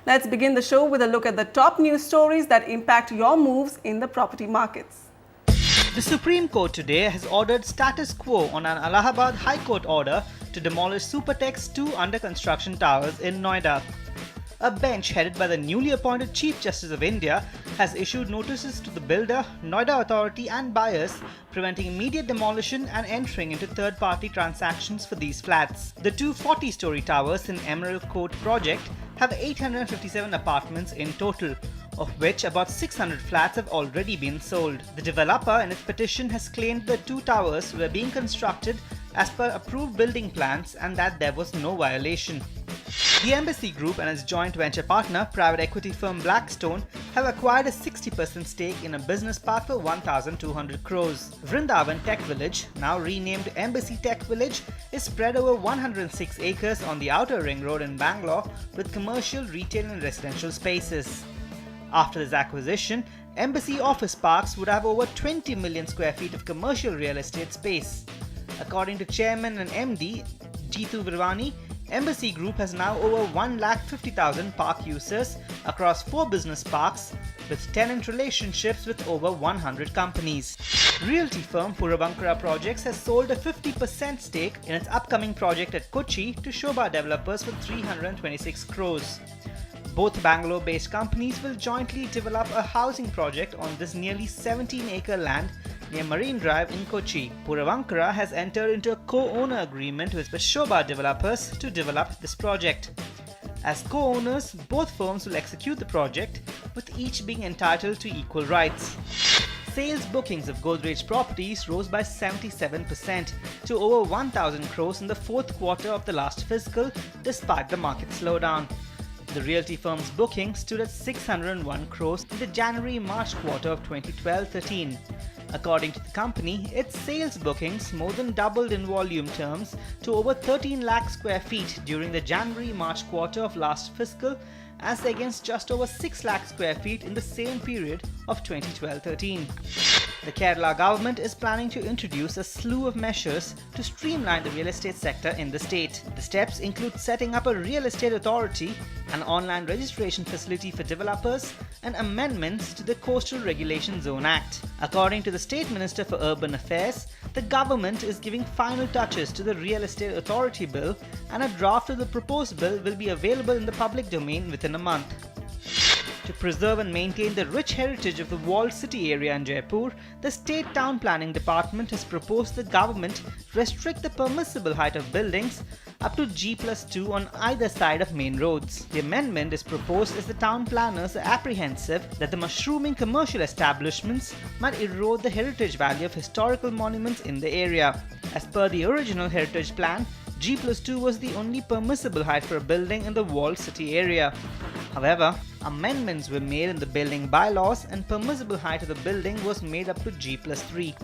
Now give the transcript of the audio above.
Let's begin the show with a look at the top news stories that impact your moves in the property markets. The Supreme Court today has ordered status quo on an Allahabad High Court order to demolish Supertech's 2 under-construction towers in Noida. A bench headed by the newly appointed Chief Justice of India has issued notices to the builder, Noida Authority and buyers, preventing immediate demolition and entering into third-party transactions for these flats. The two 40-story towers in Emerald Court project have 857 apartments in total, of which about 600 flats have already been sold. The developer in its petition has claimed the two towers were being constructed as per approved building plans and that there was no violation. The Embassy Group and its joint venture partner, private equity firm Blackstone, have acquired a 60% stake in a business park for 1,200 crores. Vrindavan Tech Village, now renamed Embassy Tech Village, is spread over 106 acres on the outer ring road in Bangalore with commercial, retail and residential spaces. After this acquisition, Embassy Office Parks would have over 20 million square feet of commercial real estate space. According to Chairman and MD Jeetu Virwani, Embassy Group has now over 1,50,000 park users across 4 business parks with tenant relationships with over 100 companies. Realty firm Puravankara Projects has sold a 50% stake in its upcoming project at Kochi to Shobha developers for 326 crores. Both Bangalore-based companies will jointly develop a housing project on this nearly 17-acre land near Marine Drive in Kochi. Puravankara has entered into a co-owner agreement with Shobha developers to develop this project. As co-owners, both firms will execute the project, with each being entitled to equal rights. Sales bookings of Godrej properties rose by 77% to over 1,000 crores in the fourth quarter of the last fiscal, despite the market slowdown. The realty firm's bookings stood at 601 crores in the January-March quarter of 2012-13. According to the company, its sales bookings more than doubled in volume terms to over 13 lakh square feet during the January-March quarter of last fiscal, as against just over 6 lakh square feet in the same period of 2012-13. The Kerala government is planning to introduce a slew of measures to streamline the real estate sector in the state. The steps include setting up a real estate authority, an online registration facility for developers, and amendments to the Coastal Regulation Zone Act. According to the State Minister for Urban Affairs, the government is giving final touches to the Real Estate Authority Bill, and a draft of the proposed bill will be available in the public domain within a month. To preserve and maintain the rich heritage of the walled city area in Jaipur, the State Town Planning Department has proposed the government restrict the permissible height of buildings up to G+2 on either side of main roads. The amendment is proposed as the town planners are apprehensive that the mushrooming commercial establishments might erode the heritage value of historical monuments in the area. As per the original heritage plan, G+2 was the only permissible height for a building in the walled city area. However, amendments were made in the building bylaws and permissible height of the building was made up to G+3.